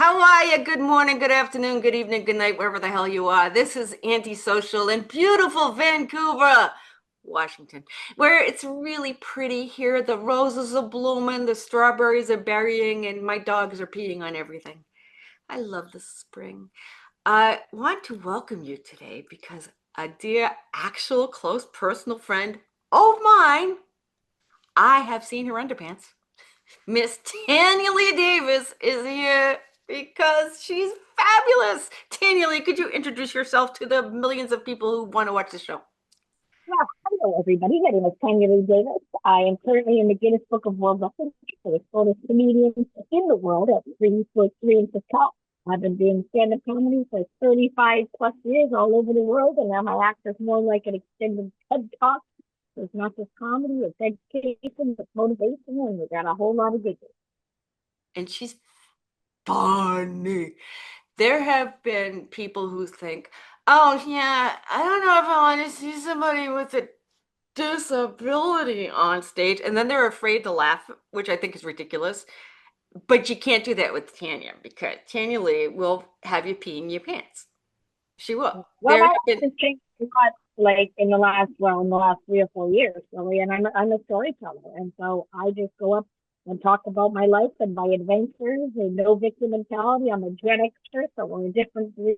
How are you? Good morning, good afternoon, good evening, good night, wherever the hell you are. This is Aunty Sochelle in beautiful Vancouver, Washington, where it's really pretty here. The roses are blooming, the strawberries are berrying, and my dogs are peeing on everything. I love the spring. I want to welcome you today because a dear, actual, close personal friend of mine, I have seen her underpants. Miss Tanyalee Davis is here because she's fabulous. Tanyalee, could you introduce yourself to the millions of people who want to watch the show? Well, hello, everybody. My name is Tanyalee Davis. I am currently in the Guinness Book of World Records for the shortest comedian in the world at 3 foot 3 inches tall. I've been doing stand-up comedy for 35 plus years all over the world, and now my act is more like an extended TED Talk. So it's not just comedy, it's education, it's motivation, and we got a whole lot of giggles. And she's funny. There have been people who think, oh, yeah, I don't know if I want to see somebody with a disability on stage. And then they're afraid to laugh, which I think is ridiculous. But you can't do that with Tanya because Tanya Lee will have you pee in your pants. She will. Well, There that have been, has changed a lot, like in the last 3 or 4 years, really. And I'm a storyteller, and so I just go up and talk about my life and my adventures, and no victim mentality. I'm a Gen Xer, so we're a different breed,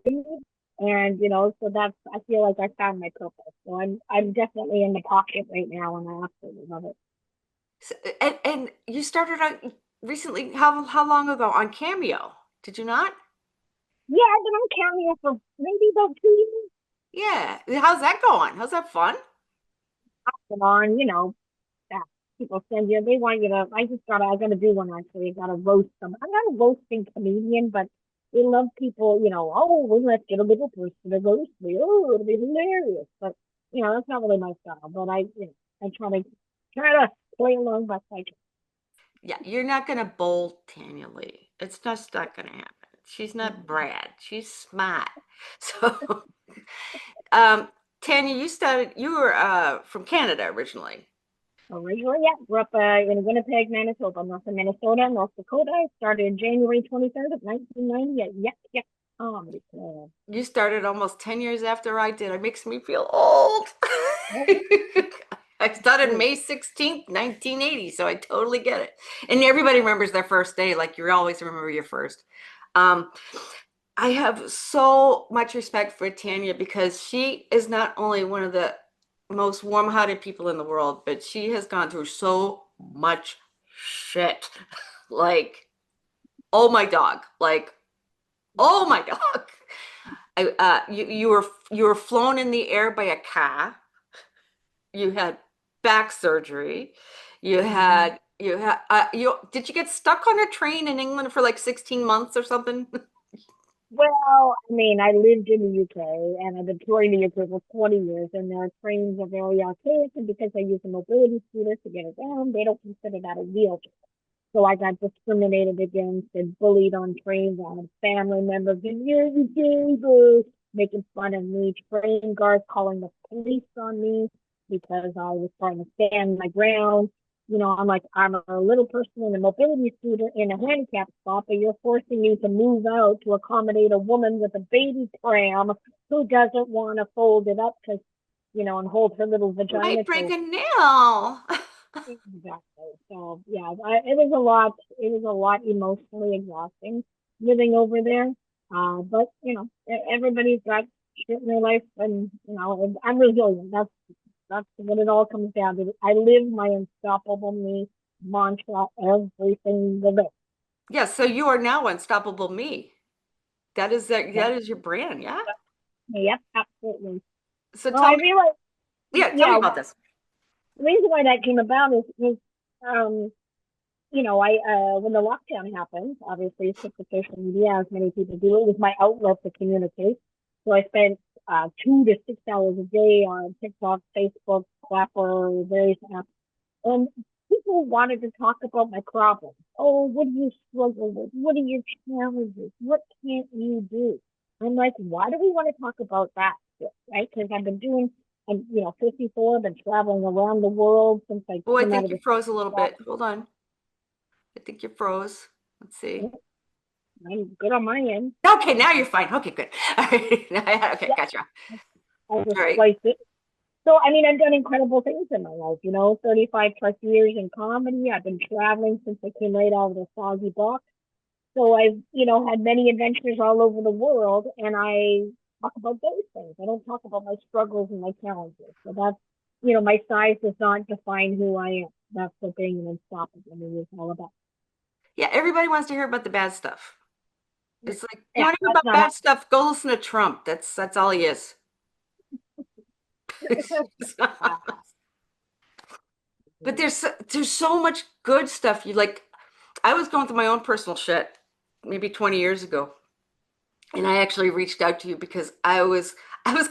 and so that's I feel like I found my purpose. So I'm definitely in the pocket right now, and I absolutely love it. and you started on recently, how long ago on Cameo? Did you not? Yeah, I've been on Cameo for maybe about 2 years. Yeah. How's that going? How's that fun? Been on, yeah, people send you, they want you to, I gotta do one actually. I gotta roast them. I'm not a roasting comedian, but they love people, oh, well, let's get a little person to roast me. Oh, it'll be hilarious. But, that's not really my style. But I try to play along by cycle. Yeah, you're not gonna bowl Tanya Lee. It's just not gonna happen. She's not Brad. She's smart. So, um, Tanya, you were from Canada originally. Originally, yeah, grew up in Winnipeg, Manitoba, north of Minnesota, North Dakota. I started January 23rd of 1990 at Yep Yep Comedy Club. You started almost 10 years after I did. It makes me feel old. Oh, I started oh, May 16th, 1980, so I totally get it. And everybody remembers their first day, like you always remember your first. Um, I have so much respect for Tanya because she is not only one of the most warm-hearted people in the world, but she has gone through so much shit. Like, oh my dog, like, oh my dog. You were flown in the air by a car. You had back surgery. mhm. You did you get stuck on a train in England for like 16 months or something? Well, I mean, I lived in the UK and I've been touring the UK for 20 years, and their trains are very archaic. And because I use a mobility scooter to get around, they don't consider that a wheelchair. So I got discriminated against and bullied on trains. I had family members and you're disabled making fun of me, train guards calling the police on me because I was trying to stand my ground. I'm like, I'm a little person in a mobility scooter in a handicap spot, but you're forcing me to move out to accommodate a woman with a baby pram who doesn't want to fold it up because, and hold her little vagina Might break to a nail. exactly. So yeah, it was a lot. It was a lot emotionally exhausting living over there. But everybody's got shit in their life, and and I'm resilient. That's what it all comes down to. I live my unstoppable me mantra every single day. Yeah, so you are now Unstoppable Me. Yep, That is your brand, yeah? yep, absolutely. So Well, tell I me, realize, yeah, tell me yeah, about this. the reason why that came about is um, I when the lockdown happened, obviously took to social media as many people do. It was my outlet to communicate. So I spent 2 to 6 hours a day on TikTok, Facebook, Clapper, various apps, and people wanted to talk about my problems. Oh, what do you struggle with? What are your challenges? What can't you do? I'm like, why do we want to talk about that? Right? Because I've been doing, I'm 54, I've been traveling around the world since I Oh, I came out of think you the froze a little bit. Hold on. I think you froze. Let's see. I'm good on my end. Okay, now you're fine. Okay, good. All right. Okay, Yeah, gotcha. I'll just All right. slice it. So, I mean, I've done incredible things in my life, 35 plus years in comedy. I've been traveling since I came right out of the soggy box. So I've, had many adventures all over the world, and I talk about those things. I don't talk about my struggles and my challenges. So that's, my size does not define who I am. That's the thing, and unstoppable. I mean, it's all about. Yeah, everybody wants to hear about the bad stuff. It's like you Yeah, want to hear that's about not bad stuff, go listen to Trump. That's all he is. But happening. there's so much good stuff. You like I was going through my own personal shit maybe 20 years ago. And I actually reached out to you because I was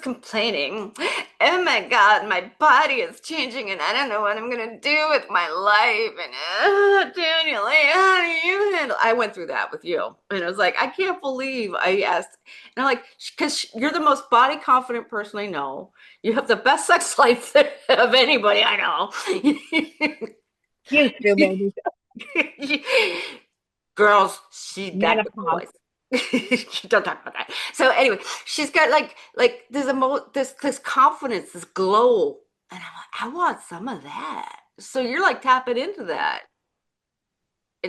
complaining. Oh my God, my body is changing and I don't know what I'm gonna do with my life. And Tanyalee, how do you handle? I went through that with you. And I was like, I can't believe I asked. And I'm like, because you're the most body confident person I know. You have the best sex life of anybody I know. Used to, baby. Girls, she got the Menopause. voice. Don't talk about that. So anyway, she's got like there's this confidence, this glow, and I'm like, I want some of that. So you're like tapping into that.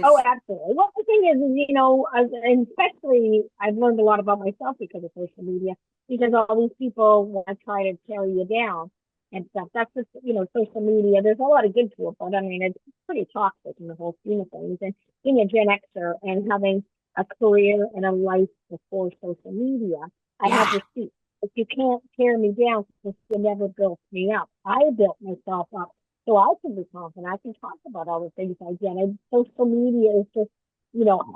Oh, It's absolutely. Well, the thing is, and especially I've learned a lot about myself because of social media, because all these people want to try to tear you down and stuff. That's just, social media. There's a lot of good to it, but I mean, it's pretty toxic in the whole scheme of things. And being a Gen Xer and having a career and a life before social media, I have yeah, receipts. But you can't tear me down because you never built me up. I built myself up so I can be confident. I can talk about all the things I did. And social media is just,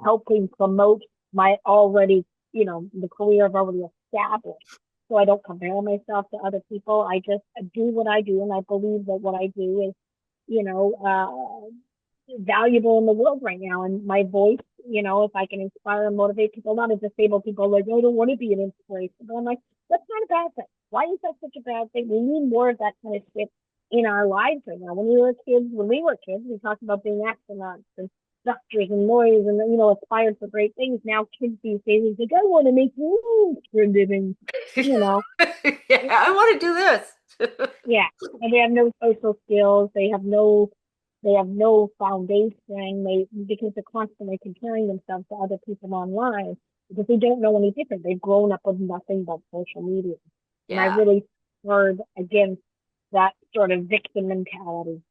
helping promote my already, the career I've already established. So I don't compare myself to other people. I just do what I do, and I believe that what I do is, you know, valuable in the world right now. And my voice, if I can inspire and motivate people, not as disabled people like, oh, I don't want to be an inspiration. But I'm like, that's not a bad thing. Why is that such a bad thing? We need more of that kind of shit in our lives right now. When we were kids, we talked about being astronauts and doctors and lawyers and, aspired for great things. Now kids these days is like, I want to make movies for a living, you know. yeah, I want to do this. Yeah. And they have no social skills. They have no foundation. Because they're constantly comparing themselves to other people online because they don't know any different. They've grown up with nothing but social media. And I Yeah. really guard against that sort of victim mentality.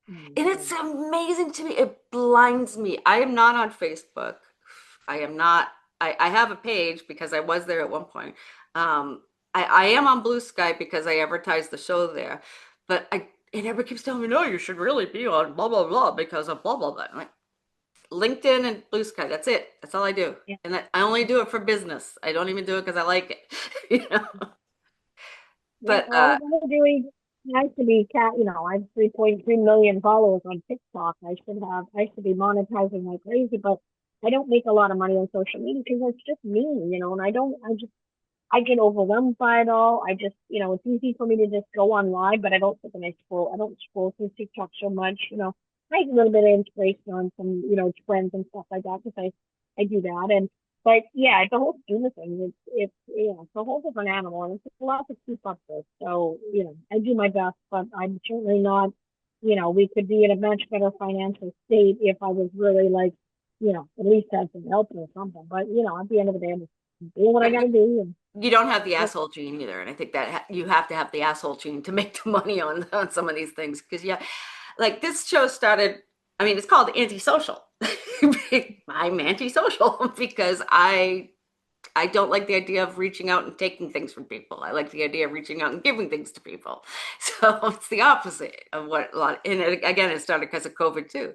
And So, it's amazing to me. It blinds me. I am not on Facebook. I am not. I have a page because I was there at one point. Um, I am on Blue Sky because I advertise the show there. But and everybody keeps telling me, no, you should really be on blah blah blah because of blah blah blah. I'm like, LinkedIn and Blue Sky. That's it. That's all I do. yeah. And I only do it for business. I don't even do it because I like it. You know. Yeah, But all I'm gonna do is nice to be cat. I have 3.3 million followers on TikTok. I should be monetizing like crazy, but I don't make a lot of money on social media because it's just me, and I get overwhelmed by it all. It's easy for me to just go online, but I don't think I scroll. I don't scroll through TikTok so much. I get a little bit of inspiration on some, trends and stuff like that because I do that. But yeah, the whole scheme of things, it's a whole different animal and it's a lot to keep up with. So, I do my best, but I'm certainly not, we could be in a much better financial state if I was really like, at least have some help or something. But, at the end of the day, I'm just doing what I got to do. And you don't have the that's asshole gene either, and I think that you have to have the asshole gene to make the money on some of these things. Because yeah, like this show started. I mean, it's called Antisocial. I'm antisocial because I don't like the idea of reaching out and taking things from people. I like the idea of reaching out and giving things to people. So it's the opposite of what a lot. And again, it started because of COVID too.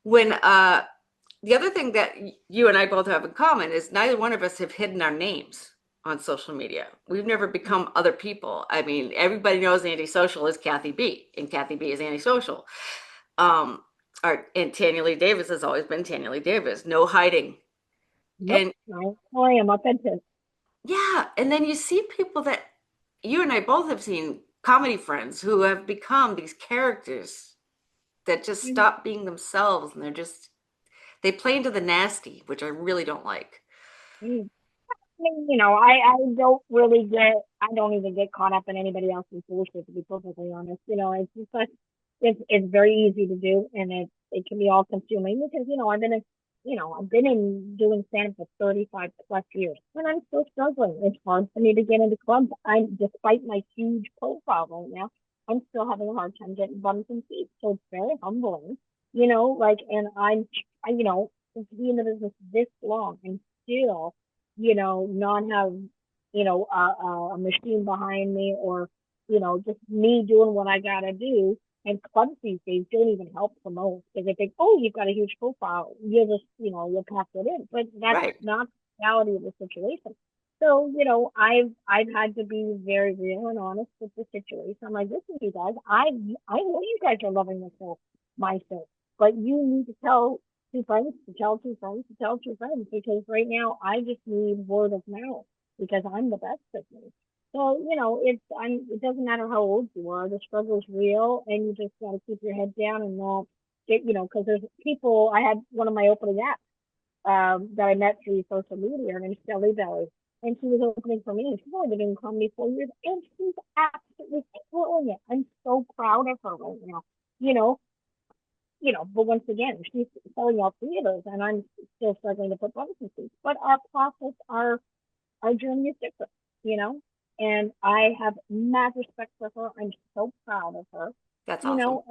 When the other thing that you and I both have in common is neither one of us have hidden our names on social media. We've never become other people. I mean, everybody knows antisocial is Kathy B, and Kathy B is antisocial. Um, and Tanyalee Davis has always been Tanyalee Davis, no hiding. nope, And I am authentic. yeah, and then you see people that you and I both have seen comedy friends who have become these characters that just Mhm. stop being themselves and They play into the nasty, which I really don't like. Mm. I mean, I don't really I don't even get caught up in anybody else's bullshit, to be perfectly honest. It's just like, it's very easy to do, and it can be all consuming because, I've been in doing stand-up for 35 plus years, and I'm still struggling. It's hard for me to get into clubs. Despite my huge profile right now, I'm still having a hard time getting bums and seats. So it's very humbling, and to be in the business this long and still not have, a machine behind me, or, just me doing what I gotta do. And clubs these days don't even help promote because they think, oh, you've got a huge profile. You'll just, you'll pass it in. But that's Right. not the reality of the situation. So, I've had to be very real and honest with the situation. I'm like, listen, you guys, I know you guys are loving this show, my show, but you need to tell two friends to tell two friends to tell two friends, because right now I just need word of mouth because I'm the best at me. So, it doesn't matter how old you are, the struggle's real, and you just got to keep your head down and not get, because there's people. I had one of my opening acts that I met through social media. Her name's Shelly Belly, and she was opening for me. And she's only been doing comedy 4 years, and she's absolutely killing it. I'm so proud of her right now. You know, but once again, she's selling out theaters, and I'm still struggling to put bumps in seats. But our process, our journey is different, you know. And I have mad respect for her. I'm so proud of her, That's awesome.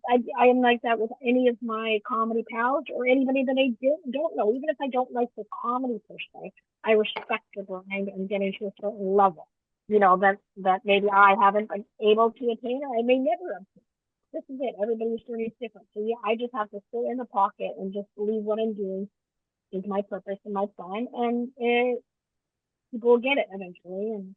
and I am like that with any of my comedy pals or anybody that I don't know. Even if I don't like the comedy per se, I respect the brand and getting to a certain level. That maybe I haven't been able to attain, or I may never have. This is it. Everybody's journey is different. So yeah, I just have to sit in the pocket and just believe what I'm doing is my purpose and my plan, and people will get it eventually, and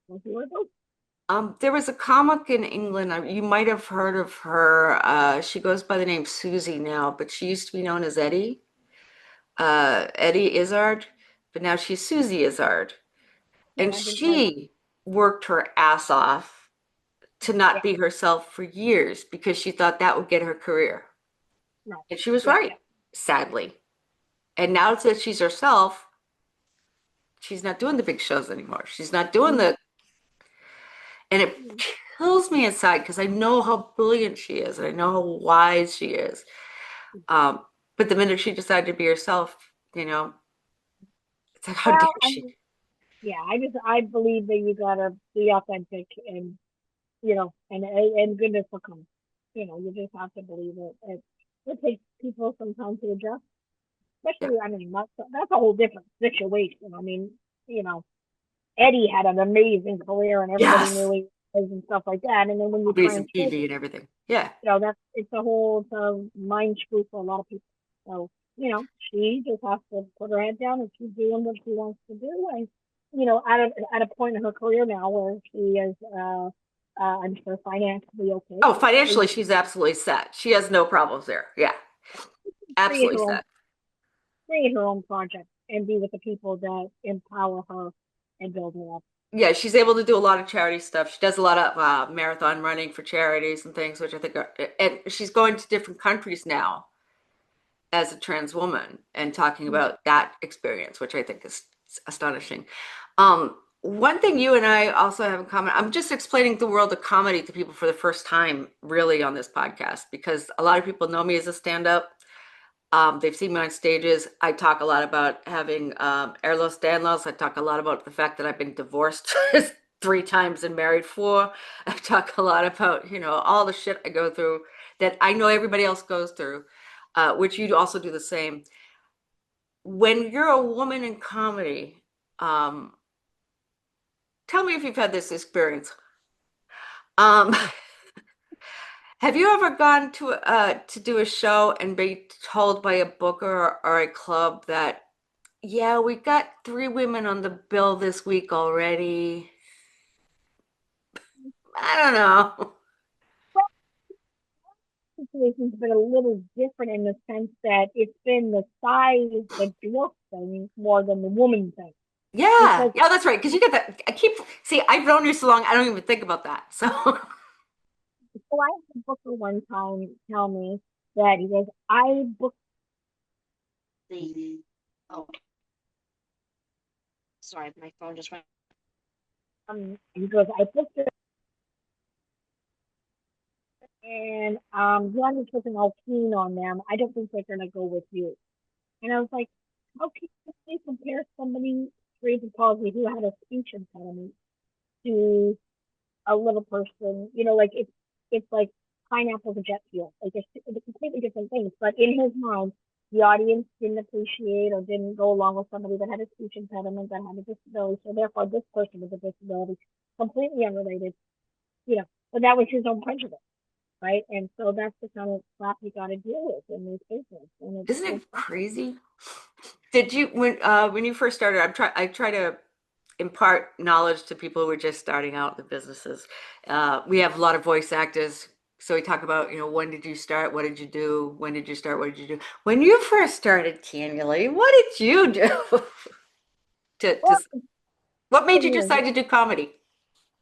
we'll see where it goes. There was a comic in England. You might have heard of her. She goes by the name Susie now, but she used to be known as Eddie, Eddie Izzard, but now she's Susie Izzard. Yeah, And I didn't know that. she worked her ass off to Yeah, not be herself for years because she thought that would get her career. no, And she was yeah, right, sadly. And now that she's herself, she's not doing the big shows anymore. She's not doing mm-hmm. and it kills me inside because I know how brilliant she is and I know how wise she is. Um, but the minute she decided to be herself, it's like, how dare Well, she? yeah, I believe that you gotta be authentic, and and goodness will come. You just have to believe it. It takes people some time to adjust, Yeah. especially, I mean, that's a whole different situation. I mean, you know, Eddie had an amazing career and everybody Yes. knew he was and stuff like that. And then when you try Movies and and switch, TV and everything. Yeah. it's a mind screw for a lot of people. So, she just has to put her head down and keep doing what she wants to do. And, at a point in her career now where she is, I'm sure, financially okay. Oh, So financially, you she's absolutely set. She has no problems there. Yeah. create Absolutely her own set. create her own project and be with the people that empower her and build her up. Yeah, she's able to do a lot of charity stuff. She does a lot of marathon running for charities and things, which I think are, and she's going to different countries now as a trans woman and talking about that experience, which I think is astonishing. One thing you and I also have in common, I'm just explaining the world of comedy to people for the first time, really, on this podcast, because a lot of people know me as a stand-up. They've seen me on stages. I talk a lot about having airless, danlos. I talk a lot about the fact that I've been divorced 3 times and married 4. I talk a lot about, all the shit I go through that I know everybody else goes through, which you also do the same. When you're a woman in comedy, um, tell me if you've had this experience. Um, have you ever gone to do a show and be told by a booker or a club that, yeah, we got 3 women on the bill this week already? I don't know. Situation's been a little different in the sense that it's been the size that dwarfs thing more than the woman thing. Yeah, Because yeah, that's right. Because you get that. See, I've known you so long, I don't even think about that. So, so I had a booker one time tell me that he goes, I book the oh, sorry, my phone just went. He goes, I booked it, and the audience wasn't all keen on them. I don't think they're gonna go with you. And I was like, how can you compare somebody cerebral palsy who had a speech impediment to a little person? You know, like it's like pineapple to jet fuel. Like it's completely different things. But in his mind, the audience didn't appreciate or didn't go along with somebody that had a speech impediment, that had a disability. So therefore, this person with a disability, completely unrelated, you know. But that was his own prejudice, right? And so that's the kind of crap you got to deal with in these cases. And Isn't it's it crazy? Did you when you first started? I try to impart knowledge to people who are just starting out in the businesses. We have a lot of voice actors, so we talk about, when did you start? What did you do? When did you start? What did you do? When you first started, Tanyalee, what did you do? well, What made you funny is, decide to do comedy?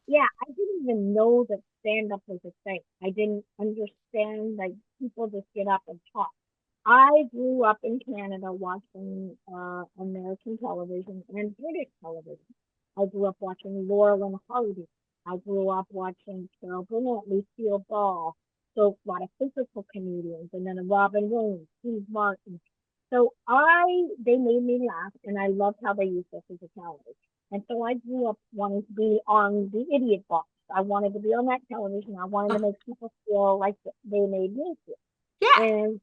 yeah, I didn't even know that stand up was a thing. I didn't understand like people just get up and talk. I grew up in Canada watching American television and British television. I grew up watching Laurel and Hardy. I grew up watching Carol Burnett, Lucille Ball. So a lot of physical comedians, and then Robin Williams, Steve Martin. So they made me laugh, and I loved how they used their physicality. And so I grew up wanting to be on the idiot box. I wanted to be on that television. I wanted to make people feel like they made me feel. Yeah. And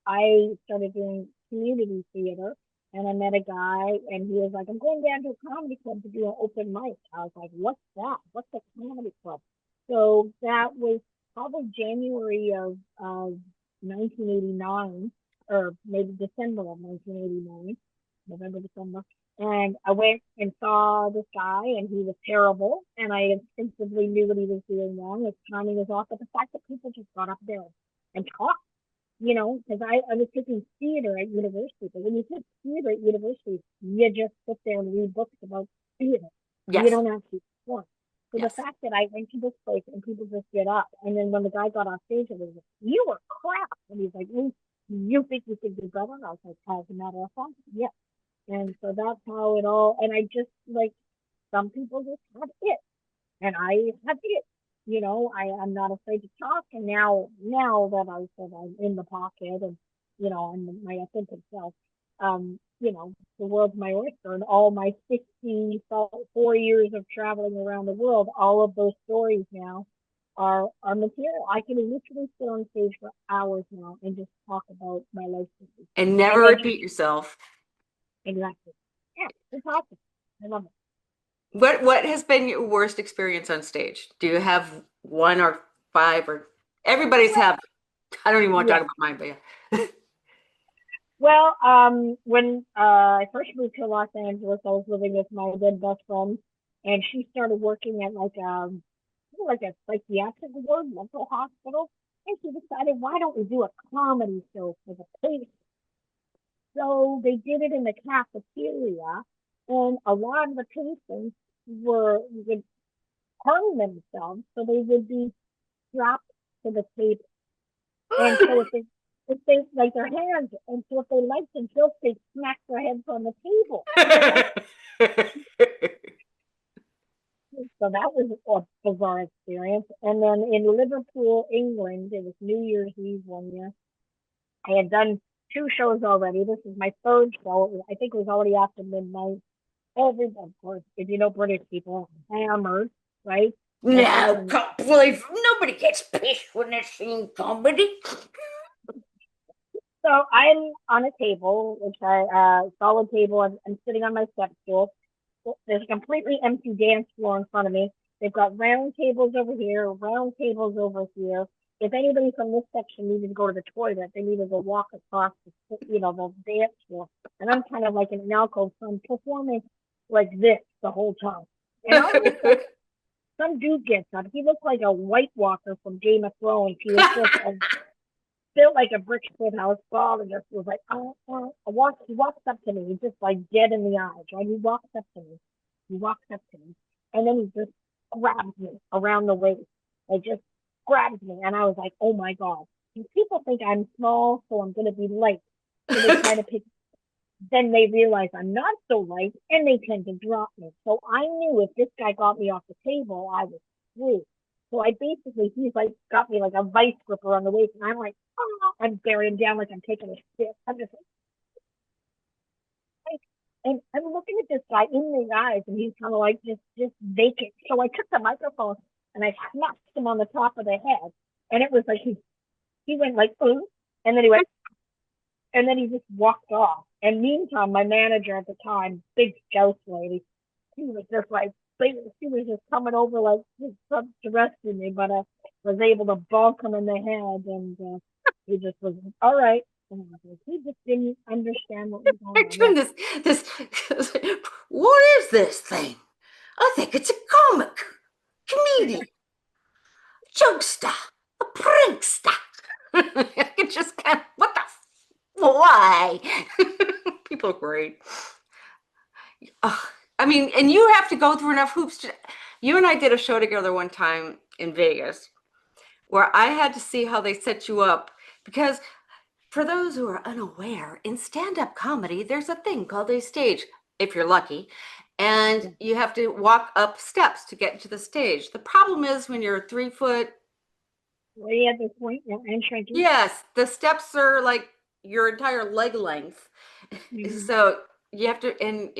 I started doing community theater, and I met a guy, and he was like, I'm going down to a comedy club to do an open mic. I was like, what's that? What's a comedy club? So that was probably January of 1989, or maybe December of 1989, November, December. And I went and saw this guy, and he was terrible. And I instinctively knew what he was doing wrong. His timing was off, but the fact that people just got up there and talked, because I was taking theater at university. But when you take theater at university, you just sit there and read books about theater. You Yes. don't actually perform. So the Yes. fact that I went to this place and people just get up, and then when the guy got off stage, it was like, "You were crap," and he's like, "You think you could do better?" And I was like, "As a matter of fact, yeah." And so that's how it all. And I just like some people just have it, and I have it. I'm not afraid to talk. And now that I said I'm in the pocket, and I'm my authentic self, the world's my oyster, and all my 64 years of traveling around the world, all of those stories now are material. I can literally sit on stage for hours now and just talk about my life story And never and repeat educate. yourself. Exactly. Yeah, it's awesome. I love it. What has been your worst experience on stage? Do you have one or five, or everybody's Well, have? I don't even want to yeah. talk about mine, but yeah. Well, when I first moved to Los Angeles, I was living with my then best friend, and she started working at like a psychiatric ward, mental hospital, and she decided, why don't we do a comedy show for the patients? So they did it in the cafeteria, and a lot of the patients would harm themselves, so they would be strapped to the table. And so if they like their hands, and so if they like them, they smack their heads on the table. So that was a bizarre experience. And then in Liverpool, England, it was New Year's Eve one year. I had done two shows already. This is my third show. I think it was already after midnight. Everybody, of course, if you know British people, hammered, right? No, And can't believe nobody gets pissed when they're seeing comedy. so I'm on a table, which solid table. I'm sitting on my step stool. There's a completely empty dance floor in front of me. They've got round tables over here, round tables over here. If anybody from this section needed to go to the toilet, they needed to walk across the dance floor. And I'm kind of like an alcove, so I'm performing like this the whole time. And all of a sudden, some dude gets up. He looked like a White Walker from Game of Thrones. He was just built like a brick shit house, bald, and just was like, he walks up to me. He's just like dead in the eyes, right? He walks up to me. He walks up to me. And then he just grabs me around the waist. Like just grabs me. And I was like, oh my God. And people think I'm small, so I'm gonna be light. So they try to pick. then they realize I'm not so right and they tend to drop me. So I knew if this guy got me off the table, I was screwed. So I basically, he's like, got me like a vice gripper on the waist, and I'm like, oh, I'm burying down like I'm taking a shit. I'm just like, and I'm looking at this guy in the eyes, and he's kind of like just vacant. So I took the microphone and I smacked him on the top of the head, and it was like he went like, oh, and then he went, and then he just walked off. And meantime, my manager at the time, big scouse lady, she was just like, she was just coming over like to rescue me, but I was able to bonk him in the head, and he just was all right. And he just didn't understand what was going on. Picturing this, what is this thing? I think it's a comic, comedian, jokester, a prankster. I could just kind of, what the, why? People are great. I mean, and you have to go through enough hoops to, you and I did a show together one time in Vegas where I had to see how they set you up because for those who are unaware, in stand-up comedy, there's a thing called a stage, if you're lucky, and you have to walk up steps to get to the stage. The problem is when you're 3 foot, Way at this point, yeah, and shrinking. yes, the steps are like your entire leg length. Mm-hmm. So you have to, and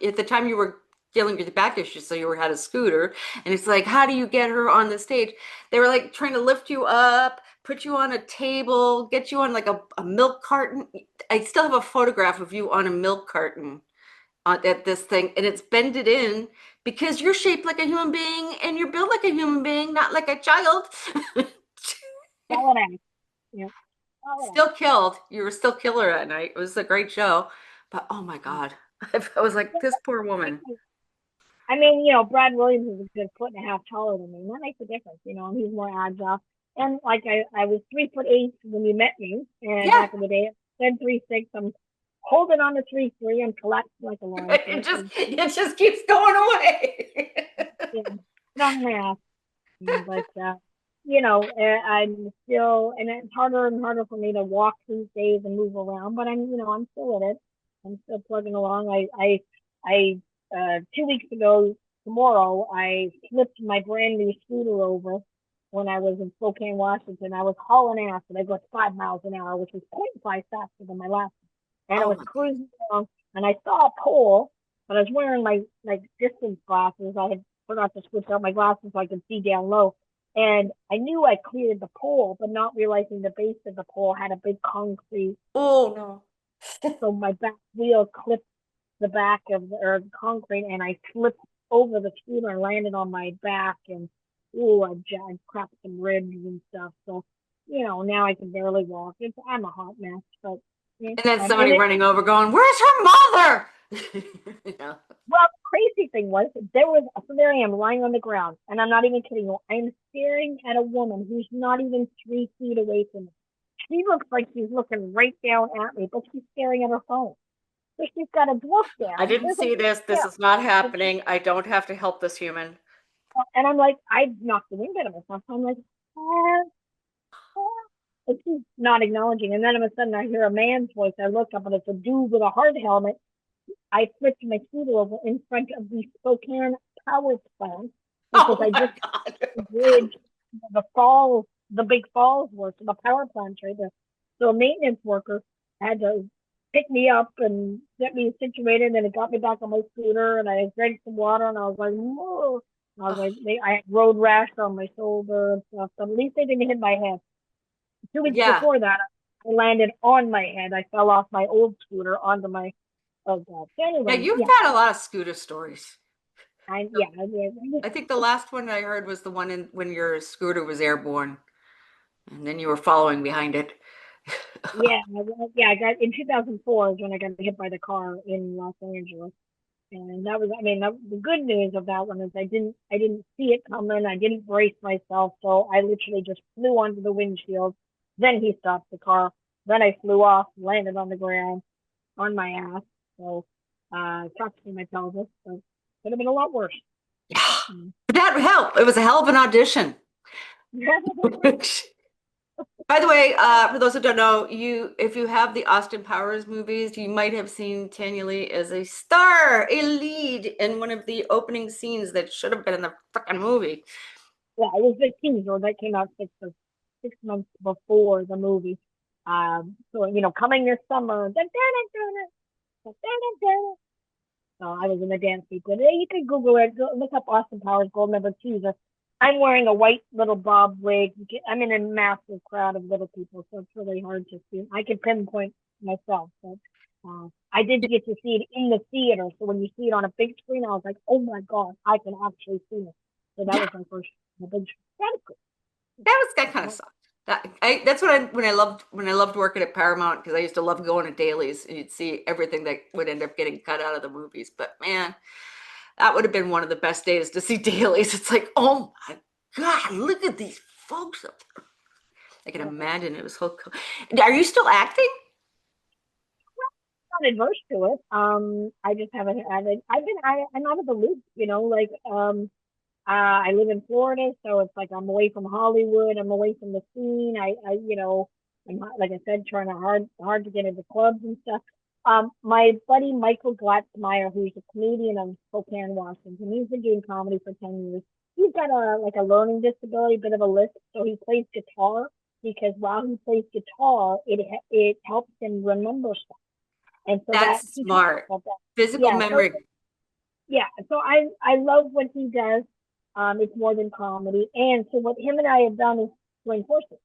at the time you were dealing with the back issues, so you had a scooter, and it's like, how do you get her on the stage? They were like trying to lift you up, put you on a table, get you on like a milk carton. I still have a photograph of you on a milk carton at this thing, and it's bended in because you're shaped like a human being and you're built like a human being, not like a child. All that, yeah, all Still killed. You were still killer at night. It was a great show. But oh my that. God. I was like, this poor woman. I mean, Brad Williams is a good foot and a half taller than me. And that makes a difference, and he's more agile. And like I was 3'8" when you met me, and Yeah. back in the day, then 3'6". I'm holding on to 3'3". I'm collapsed like a log. It just keeps going away. Yeah, not math, but I'm still, and it's harder and harder for me to walk these days and move around. But I'm still at it. I'm still plugging along. I 2 weeks ago tomorrow, I flipped my brand new scooter over when I was in Spokane, Washington. I was hauling ass, and I got 5 miles an hour, which was 0.5 faster than my last one. And I Oh was my God. cruising along, and I saw a pole, but I was wearing my like distance glasses. I had forgot to switch out my glasses so I could see down low. And I knew I cleared the pole, but not realizing the base of the pole had a big concrete. Oh no. So my back wheel clipped the back of the concrete, and I slipped over the scooter and landed on my back, and I cracked some ribs and stuff. So now I can barely walk. I'm a hot mess, but yeah, And then and somebody running over going, where's her mother? Yeah. well, the crazy thing was there I am lying on the ground, and I'm not even kidding you. I am staring at a woman who's not even 3 feet away from me. She looks like she's looking right down at me, but she's staring at her phone. So she's got a dwarf I down. didn't There's a see this. This is not happening. I don't have to help this human. and I'm like, I knocked the wind out of myself. I'm like, ah, ah. And she's not acknowledging. And then all of a sudden, I hear a man's voice. I look up, and it's a dude with a hard helmet. I flipped my scooter over in front of the Spokane power plant because Oh I my just God. bridged the falls, the big falls were, so the power plant's right there. So a maintenance worker had to pick me up and get me situated, and it got me back on my scooter, and I drank some water, and I was like, whoa. I was like, I had road rash on my shoulder and stuff. So at least they didn't hit my head. 2 weeks Yeah. before that, I landed on my head. I fell off my old scooter onto my, oh God. So Yeah, anyway, you've yeah, had a lot of scooter stories. I did. I think the last one I heard was the one when your scooter was airborne and then you were following behind it. Yeah, yeah. I got in 2004 is when I got hit by the car in Los Angeles, and that was. I mean, the good news of that one is I didn't see it coming. I didn't brace myself, so I literally just flew onto the windshield. Then he stopped the car. Then I flew off, landed on the ground on my ass. So, fractured my pelvis. So could have been a lot worse. But that helped. It was a hell of an audition. By the way, for those who don't know, if you have the Austin Powers movies, you might have seen Tanyalee as a star, a lead in one of the opening scenes that should have been in the freaking movie. Yeah, it was the teaser that came out 6 months before the movie. So coming this summer. Dun, dun, dun, dun, dun, dun, dun, dun. So I was in the dance sequence. You could Google it. Look up Austin Powers Gold Member Teaser. I'm wearing a white little bob wig. I'm in a massive crowd of little people, so it's really hard to see. I can pinpoint myself, but I did get to see it in the theater. So when you see it on a big screen, I was like, oh my god, I can actually see it. So that Yeah, was my first on a big screen. That was that kind of cool. sucked. That's what I when I loved working at Paramount because I used to love going to dailies and you'd see everything that would end up getting cut out of the movies. But man, that would have been one of the best days to see dailies. It's like, oh my God, look at these folks up there. I can Yeah. imagine it was so cool. Are you still acting? Not adverse to it. I just haven't had it. I'm out of the loop, I live in Florida, so it's like I'm away from Hollywood. I'm away from the scene. I'm like I said, trying to hard to get into clubs and stuff. My buddy Michael Glatzmeyer, who's a comedian of Spokane, Washington, he's been doing comedy for 10 years. He's got a learning disability, a bit of a lisp, so he plays guitar because while he plays guitar, it helps him remember stuff, and so that That's he talks smart. about that. Physical Yeah, so memory. yeah, so I love what he does. It's more than comedy, and so what him and I have done is join forces,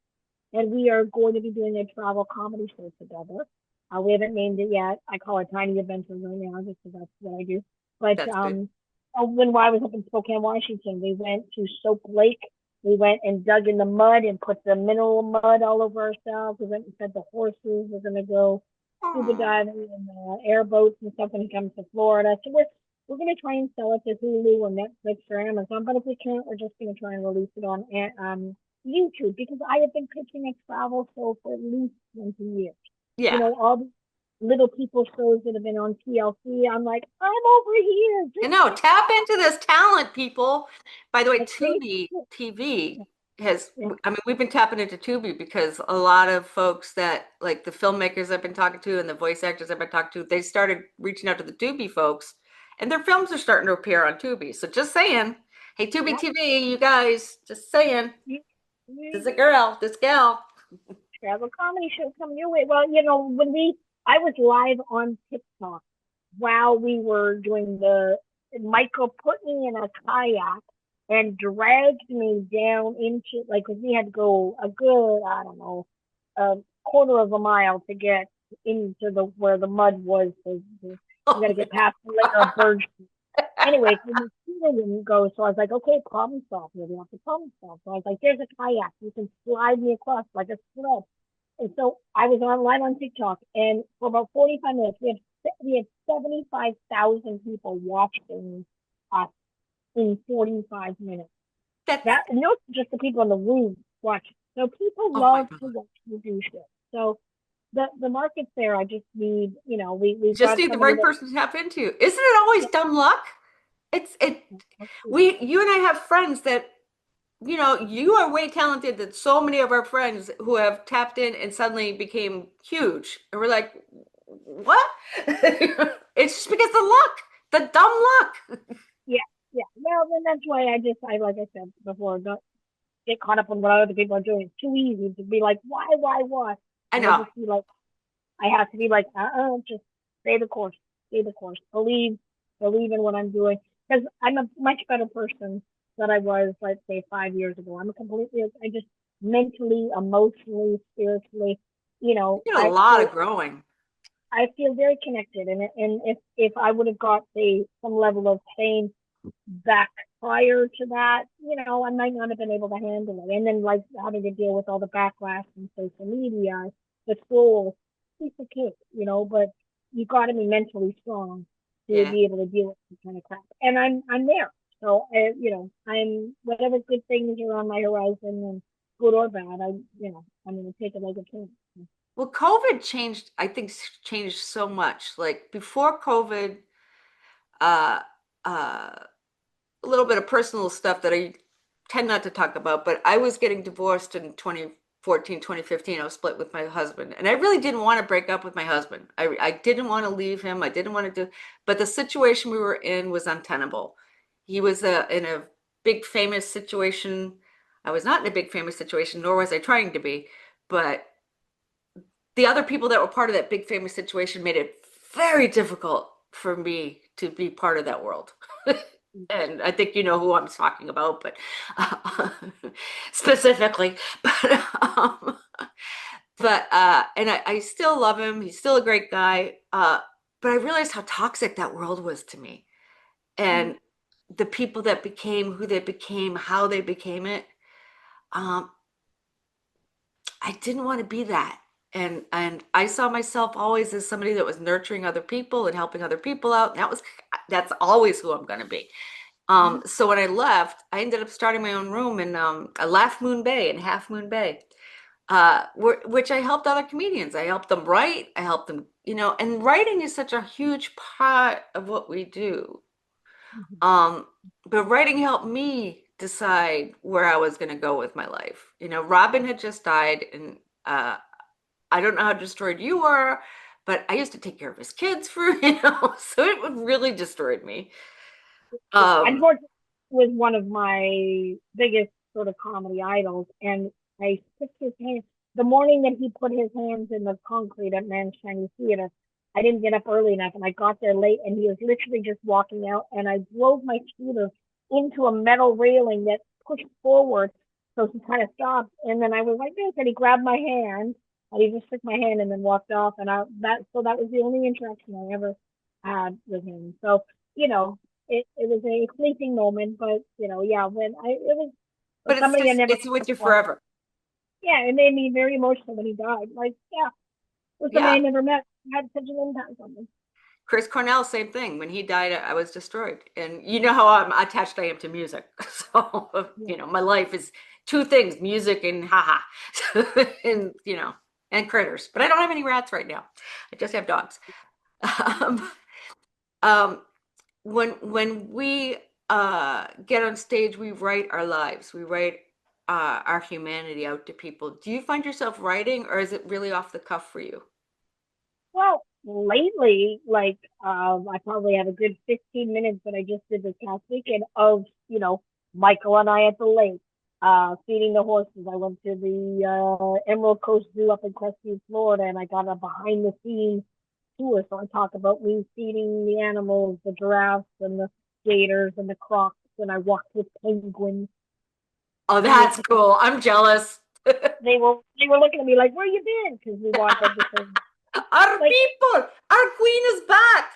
and we are going to be doing a travel comedy show together. We haven't named it yet. I call it Tiny Adventures right now, just because that's what I do. But That's good. when I was up in Spokane, Washington, we went to Soap Lake. We went and dug in the mud and put the mineral mud all over ourselves. We went and fed the horses. We're gonna go scuba Aw. diving and airboats and stuff when it comes to Florida. So we're gonna try and sell it to Hulu or Netflix or Amazon. But if we can't, we're just gonna try and release it on YouTube because I have been pitching a travel show for at least 20 years. Yeah. All the little people shows that have been on TLC. I'm like, I'm over here. I Just know. Tap into this talent, people. By the way, like crazy. Tubi Yeah, TV has, yeah, I mean, we've been tapping into Tubi because a lot of folks that, like the filmmakers I've been talking to and the voice actors I've been talking to, they started reaching out to the Tubi folks and their films are starting to appear on Tubi. So just saying, hey, Tubi yeah. TV, you guys, just saying, You, you, this is a girl, this gal. travel comedy show coming your way. Well, I was live on TikTok while we were doing Michael put me in a kayak and dragged me down into, like, 'cause we had to go a good, I don't know, a quarter of a mile to get into where the mud was. You got Oh to my get past the layer of bird. Anyway, so the student didn't go, so I was like, okay, problem solved. We have to problem solve. So I was like, there's a kayak. You can slide me across like a sled. And so I was online on TikTok, and for about 45 minutes, we had 75,000 people watching us in 45 minutes. That's, That and those are just the people in the room watching. So people oh my love God. to watch me do shit. So the market's there. I just need, we've Just got need the somebody right that person to tap into. Isn't it always yeah, dumb luck? It's it you and I have friends that you are way talented than so many of our friends who have tapped in and suddenly became huge. And we're like, what? It's just because the luck, the dumb luck. yeah, yeah. Well, then that's why I like I said before, don't get caught up on what other people are doing. It's too easy to be like, why? I And I know. just be like, I have to be like, just stay the course, believe in what I'm doing, because I'm a much better person than I was, let's say, 5 years ago. I just mentally, emotionally, spiritually, You did a lot of growing. I feel very connected, and if I would have got say some level of pain back prior to that, I might not have been able to handle it. And then like having to deal with all the backlash from social media, the trolls, piece of cake, but you gotta be mentally strong to Yeah. be able to deal with this kind of crap. And I'm there. So I'm whatever good things are on my horizon and good or bad, I'm gonna take it like a champ. Well, COVID changed, I think changed so much. Like before COVID, uh a little bit of personal stuff that I tend not to talk about, but I was getting divorced in 2014 2015, I was split with my husband. And I really didn't want to break up with my husband. I didn't want to leave him. I didn't want to do, but the situation we were in was untenable. He was in a big famous situation. I was not in a big famous situation, nor was I trying to be. But the other people that were part of that big famous situation made it very difficult for me to be part of that world. And I think you know who I'm talking about, but uh, specifically. And I still love him. He's still a great guy. But I realized how toxic that world was to me, Mhm. and the people that became who they became, how they became it. Um, I didn't want to be that. And I saw myself always as somebody that was nurturing other people and helping other people out. That's always who I'm going to be. Mhm. So when I left, I ended up starting my own room in Laugh Moon Bay in Half Moon Bay, which I helped other comedians. I helped them write. I helped them, and writing is such a huge part of what we do. Mhm. Um, but writing helped me decide where I was going to go with my life. Robin had just died, and I don't know how destroyed you are, but I used to take care of his kids for, so it would really destroyed me. Yeah, Um, unfortunately, was one of my biggest sort of comedy idols, and I took his hand the morning that he put his hands in the concrete at Man's Chinese Theater. I didn't get up early enough, and I got there late, and he was literally just walking out, and I drove my scooter into a metal railing that pushed forward, so he kind of stopped, and then I was like this, and he grabbed my hand, and he just took my hand and then walked off, and that was the only interaction I ever had with him. So it was a fleeting moment, but yeah, when I it was but it's somebody I just never it's met with you before. forever. Yeah, it made me very emotional when he died. Like, yeah, it was somebody Yeah. I never met had such an impact on me. Chris Cornell, same thing. When he died, I was destroyed. And you know how attached I am to music. So, Yeah, my life is two things, music and haha. And, and critters. But I don't have any rats right now. I just have dogs. Um, um, when we get on stage, we write our lives. We write our humanity out to people. Do you find yourself writing, or is it really off the cuff for you? well, lately, like, I probably have a good 15 minutes that I just did this past weekend of, Michael and I at the lake, feeding the horses. I went to the Emerald Coast Zoo up in Crestview, Florida, and I got a behind the scenes tour. So I talk about me feeding the animals, the giraffes and the gators and the crocs, and I walked with penguins. Oh, And that's cool. I'm jealous. they were looking at me like, "Where you been?" Because we wanted the same. Our Like, people, our queen is back.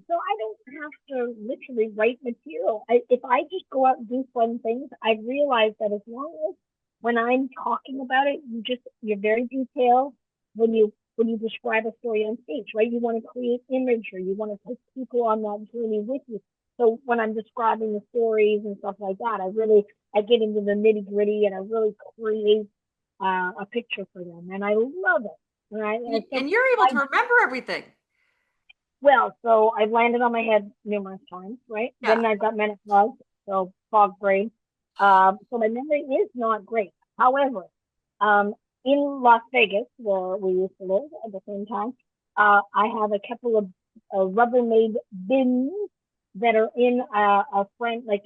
so I don't have to literally write material. If I just go out and do fun things, I've realized that as long as when I'm talking about it, you're very detailed when you describe a story on stage, right? You want to create imagery, you want to take people on that journey with you. So when I'm describing the stories and stuff like that, I get into the nitty gritty and I really create a picture for them, and I love it. Right? And so And you're able I to remember everything. so I've landed on my head numerous times, right? Yeah. Then I've got menopause, so fog brain. So my memory is not great. However, um, in Las Vegas, where we used to live at the same time, I have a couple of Rubbermaid bins that are in a friend, like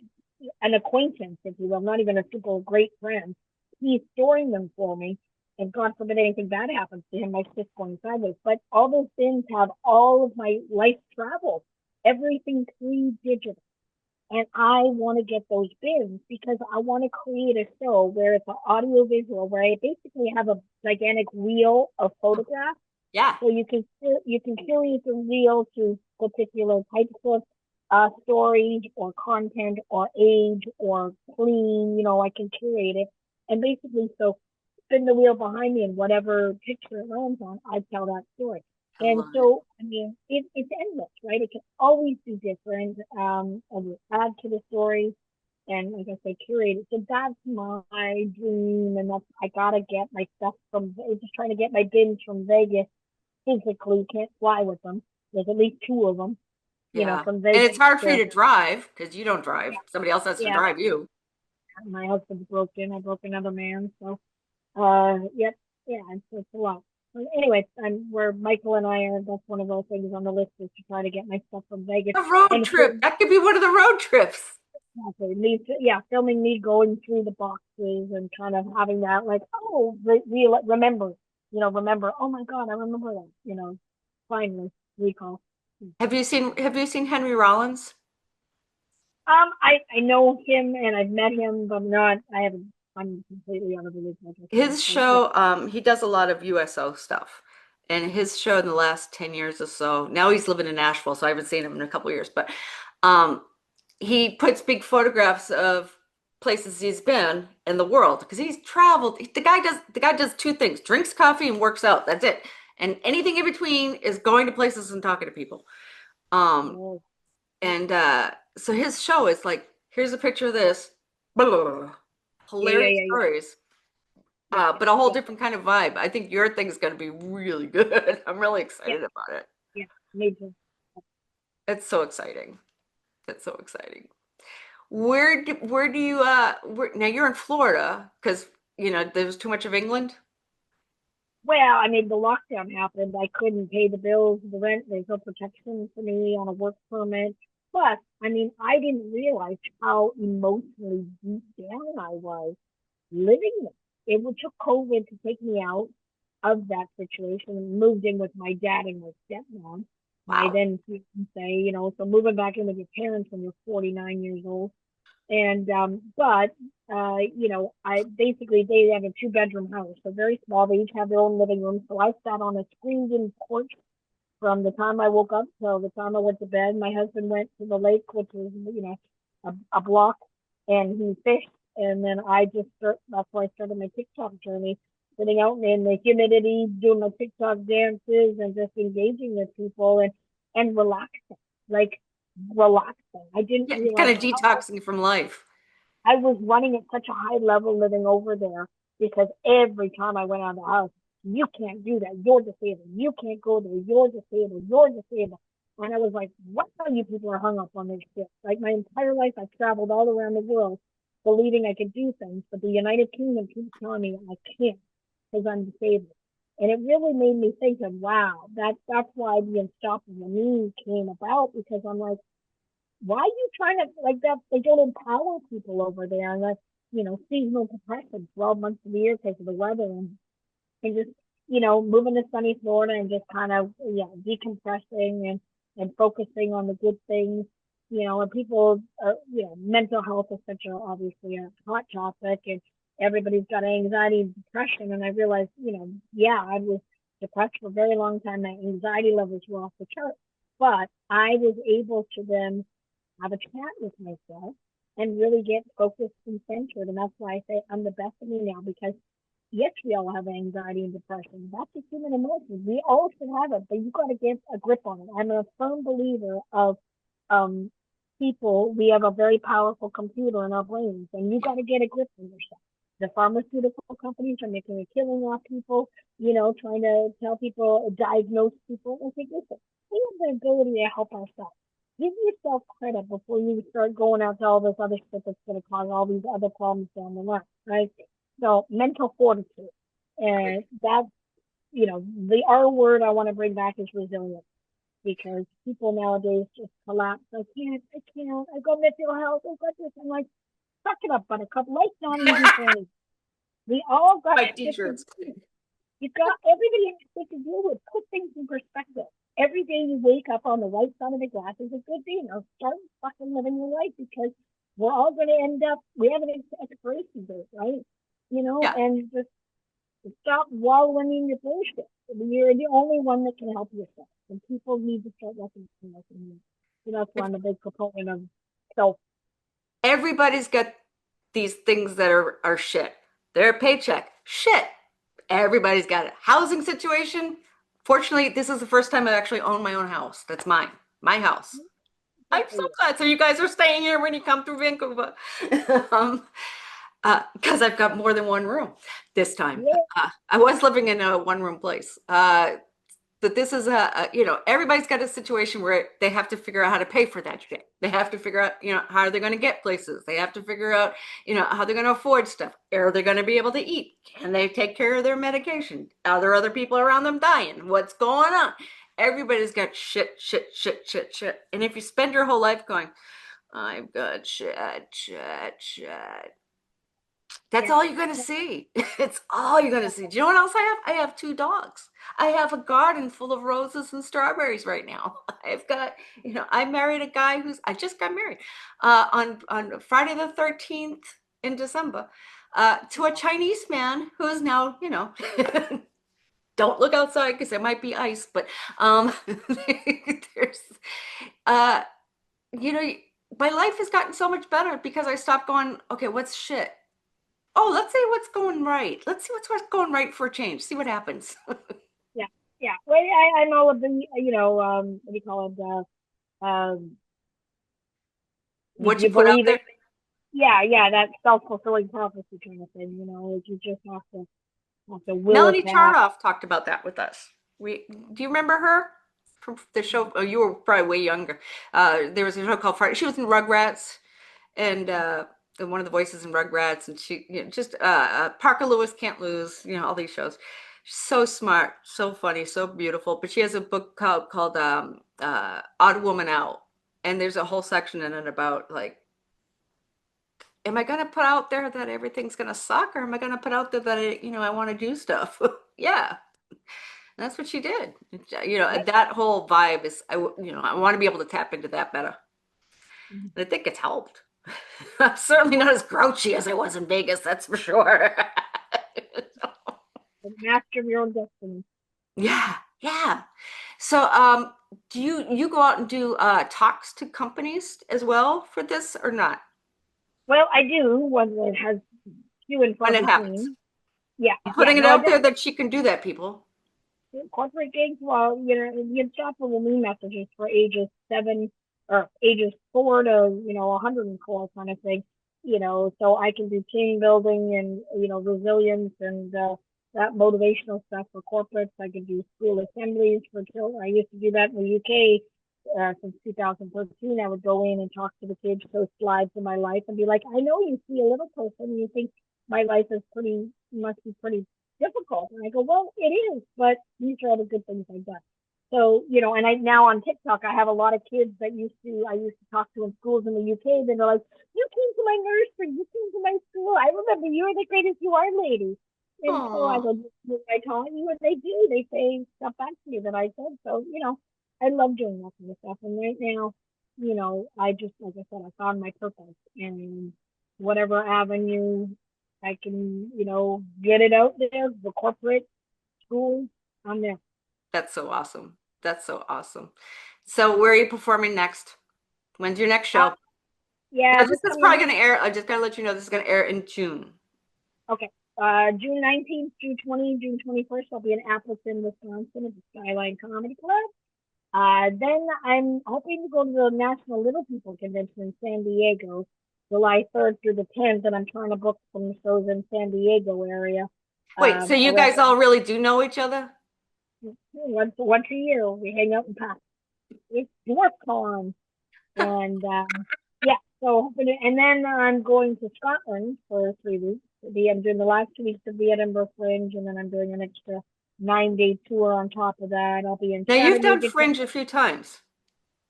an acquaintance, if you will, not even a super great friend. He's storing them for me, and God forbid anything bad happens to him, my shit's going sideways. But all those things have all of my life travel, everything 3 digital. And I want to get those bins because I want to create a show where it's an audio visual, where I basically have a gigantic wheel of photographs. Yeah. So you can curate the reel to particular types of stories or content or age or clean. I can curate it, and basically, so spin the wheel behind me, and whatever picture it lands on, I tell that story. I And love it. so, I mean, it's endless, right? It can always be different. And you add to the story, and like I say, curate it. So that's my dream, and that's I gotta get my stuff from. Just trying to get my bins from Vegas physically. Can't fly with them. There's at least two of them, Yeah. from And Vegas it's hard for you to to drive because you don't drive. yeah, Somebody else has to yeah. drive you. My husband broke in. I broke another man, so Yep, yeah, it's a lot. But anyway, where Michael and I are. That's one of those things on the list is to try to get my stuff from Vegas. A road And trip. That could be one of the road trips. yeah, filming me going through the boxes and kind of having that like, oh, remember, remember. Oh my God, I remember that. Finally recall. Have you seen Henry Rollins? I know him and I've met him, but not. I haven't. I'm completely out of the loop. Like I said, His but yeah, show, he does a lot of USO stuff. And his show in the last 10 years or so, now he's living in Nashville, so I haven't seen him in a couple of years, but um, he puts big photographs of places he's been in the world because he's traveled. The guy does two things, drinks coffee and works out. That's it. And anything in between is going to places and talking to people. Um, oh, and so his show is like, here's a picture of this, blah, blah, blah, blah. yeah, yeah, Hilarious yeah, yeah, stories. yeah, But a whole yeah, different kind of vibe. I think your thing's going to be really good. I'm really yeah, excited about it. yeah. Me too. It's so exciting. It's so exciting. Where do you now you're in Florida because there was too much of England. Well, I mean, the lockdown happened. I couldn't pay the bills, the rent. There's no protection for me on a work permit. Plus, I mean, I didn't realize how emotionally deep down I was living there. It took COVID to take me out of that situation. Moved in with my dad and my stepmom. My Wow. then fiance, so moving back in with your parents when you're 49 years old. And but I basically they have a two-bedroom house, so very small. They each have their own living room. So I sat on a screened-in porch from the time I woke up till the time I went to bed. My husband went to the lake, which is a block, and he fished. And then that's why I started my TikTok journey, sitting out in the humidity, doing my TikTok dances, and just engaging with people and relaxing, like relaxing. I didn't Yeah, kind realize of detoxing from life. I was running at such a high level living over there because every time I went out of the house, you can't do that. You're disabled. You can't go there. You're disabled. You're disabled. And I was like, what are you people are hung up on this shit? Like my entire life, I've traveled all around the world believing I could do things, but the United Kingdom keeps telling me I can't because I'm disabled. And it really made me think of, wow, that's why the Unstoppable Me came about because I'm like, why are you trying to like that? They don't empower people over there, and that's seasonal depression, 12 months of the year because of the weather, and just moving to sunny Florida and just kind of decompressing and focusing on the good things. And people are mental health is such a obviously a hot topic, and everybody's got anxiety and depression. And I realized, yeah, I was depressed for a very long time. My anxiety levels were off the chart, but I was able to then have a chat with myself and really get focused and centered. And that's why I say I'm the best of me now because yes, we all have anxiety and depression. That's a human emotion. We all should have it, but you got to get a grip on it. I'm a firm believer of um, people. We have a very powerful computer in our brains, and you got to get a grip on yourself. The pharmaceutical companies are making a killing off people, trying to tell people, diagnose people. I think, listen, we have the ability to help ourselves. Give yourself credit before you start going out to all this other stuff that's going to cause all these other problems down the line, right? So mental fortitude. And that, the R word I want to bring back is resilience because people nowadays just collapse. I got mental health. I got this. I'm like, suck it up, buttercup. Life's not easy for any. We all got My shit to t-shirts. do. Everybody has shit to deal with. Put things in perspective. Every day you wake up on the right side of the glass is a good day. Now start fucking living your life because we're all going to end up, we have an expiration date, right? Yeah. And just stop wallowing in your bullshit. You're the only one that can help yourself. And people need to start recognizing you. So that's why I'm a big proponent of self. Everybody's got these things that are shit. Their paycheck, shit. Everybody's got it. Housing situation. Fortunately, this is the first time I actually own my own house. That's mine, my house. Good I'm for so you. glad. So you guys are staying here when you come through Vancouver, um, because I've got more than one room this time. Yeah. I was living in a one-room place. But this is everybody's got a situation where they have to figure out how to pay for that shit. They have to figure out, how are they going to get places? They have to figure out, how they're going to afford stuff. Are they going to be able to eat? Can they take care of their medication? Are there other people around them dying? What's going on? Everybody's got shit, shit, shit, shit, shit. And if you spend your whole life going, I've got shit, shit, shit, that's Yeah. all you're going to see. It's all you're going to see. Do you know what else I have? I have two dogs. I have a garden full of roses and strawberries right now. I've got, I married a guy I just got married on Friday the 13th in December to a Chinese man who is now, don't look outside because there might be ice, but there's, uh, you know, my life has gotten so much better because I stopped going, okay, what's shit? Oh, let's see what's going right. Let's see what's going right for a change. See what happens. Yeah. Yeah. Well, I know of the, what do you call it? If What you you put out believe it, there. yeah, yeah, that self-fulfilling prophecy kind of thing, like you just have to will it Melanie to happen. Charoff talked about that with us. Do you remember her from the show? Oh, you were probably way younger. There was a show called Friday. She was in Rugrats and one of the voices in Rugrats, and she just Parker Lewis Can't Lose. All these shows. She's so smart, so funny, so beautiful. But she has a book called Odd Woman Out, and there's a whole section in it about like, am I going to put out there that everything's going to suck, or am I going to put out there that I want to do stuff? Yeah, that's what she did. Yep. That whole vibe is, I want to be able to tap into that better. Mhm. And I think it's helped. I'm certainly not as grouchy as I was in Vegas, that's for sure. The master of your own destiny. Yeah, yeah. So, do you go out and do talks to companies as well for this or not? Well, I do when it has few and far When it happens, between. Yeah, I'm yeah. putting it No, I out there definitely that she can do that, people. corporate gigs. Well, you will me messages for ages 7 or ages 4 to 104 kind of thing. So I can do team building and resilience and that motivational stuff for corporates. I can do school assemblies for children. I used to do that in the UK since 2013. I would go in and talk to the kids, show slides of my life, and be like, I know you see a little person and you think my life is must be pretty difficult. And I go, well, it is, but these are all the good things I've done. So, and I now on TikTok, I have a lot of kids that I used to talk to in schools in the UK. Then they're like, you came to my nursery, you came to my school. I remember you were the greatest you are, lady. And so I Oh, go, I taught you what they do. They say stuff back to me that I said. So, I love doing that kind of stuff. And right now, I just, like I said, I found my purpose and whatever avenue I can, get it out there, the corporate school, I'm there. that's so awesome. That's so awesome. So, where are you performing next? When's your next Uh, show? yeah, Now, this this is coming probably going to air. I just got to let you know this is going to air in June. Okay. June 19th, June 20th, June 21st, I'll be in Appleton, Wisconsin at the Skyline Comedy Club. Then I'm hoping to go to the National Little People Convention in San Diego, July 3rd through the 10th, and I'm trying to book some shows in San Diego area. Wait, so you Around guys all really do know each other? once a year, we hang out and talk. It's dwarf and yeah, so and then I'm going to Scotland for 3 weeks. I'm doing the last 2 weeks of the Edinburgh Fringe, and then I'm doing an extra 9-day tour on top of that. I'll be in Now, you've done Chattanooga. Fringe a few times.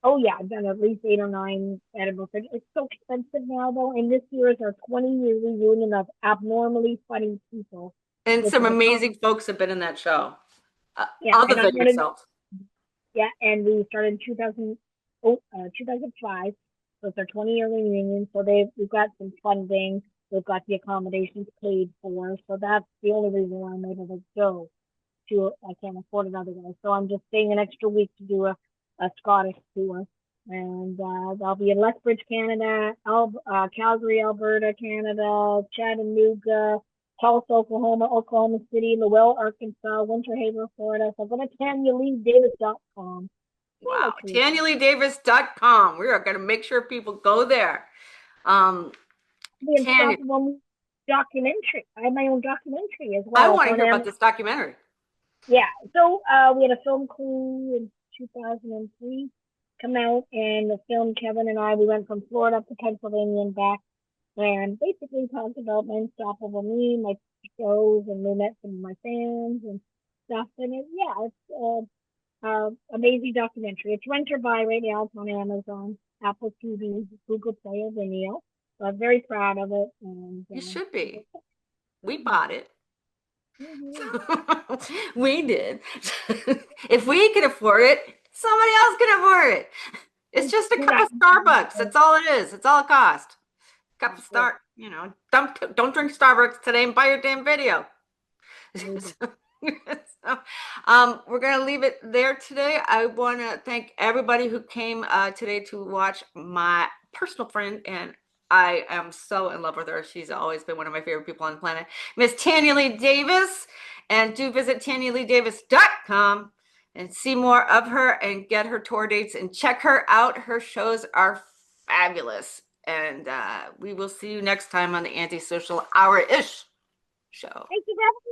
Oh yeah, I've done at least 8 or 9 Edinburgh Fringe. It's so expensive now though, and this year is our 20-year reunion of abnormally funny people, And which some is a con. amazing folks have been in that show, Yeah, other and I'm than gonna yourself. Yeah, and we started in 2005. So it's our 20-year reunion. So we've got some funding. We've got the accommodations paid for. So that's the only reason why I'm able to go to. I can't afford it otherwise. So I'm just staying an extra week to do a Scottish tour. And I'll be in Lethbridge, Canada, Calgary, Alberta, Canada, Chattanooga, Tulsa, Oklahoma, Oklahoma City, Lowell, Arkansas, Winter Haven, Florida. So go to TanyaLeeDavis.com. I Wow. like to TanyaLeeDavis.com. We are going to make sure people go there. the Tanya, Unstoppable documentary. I have my own documentary as I well. It's want to on hear about Amazon. this documentary. Yeah. So we had a film crew in 2003 come out and the film Kevin and I we went from Florida up to Pennsylvania and back and basically talked about my Unstoppable Me, my shows, and we met some of my fans and stuff. And yeah, it's amazing documentary. It's rent or buy right now. It's on Amazon, Apple TV, Google Play, or Vimeo. So I'm very proud of it. And You should be. that's We it. bought it. Mhm. We did. If we can afford it, somebody else can afford it. It's It's just a two cup of ninety Starbucks. That's all it is. It's all it costs. Cup of nine. don't drink Starbucks today and buy your damn video. So, we're gonna leave it there today. I want to thank everybody who came today to watch my personal friend, and I am so in love with her. She's always been one of my favorite people on the planet, Miss Tanyalee Davis. And do visit TanyaLeeDavis.com and see more of her and get her tour dates and check her out. Her shows are fabulous. And we will see you next time on the Antisocial Hour-ish show. Thank you for having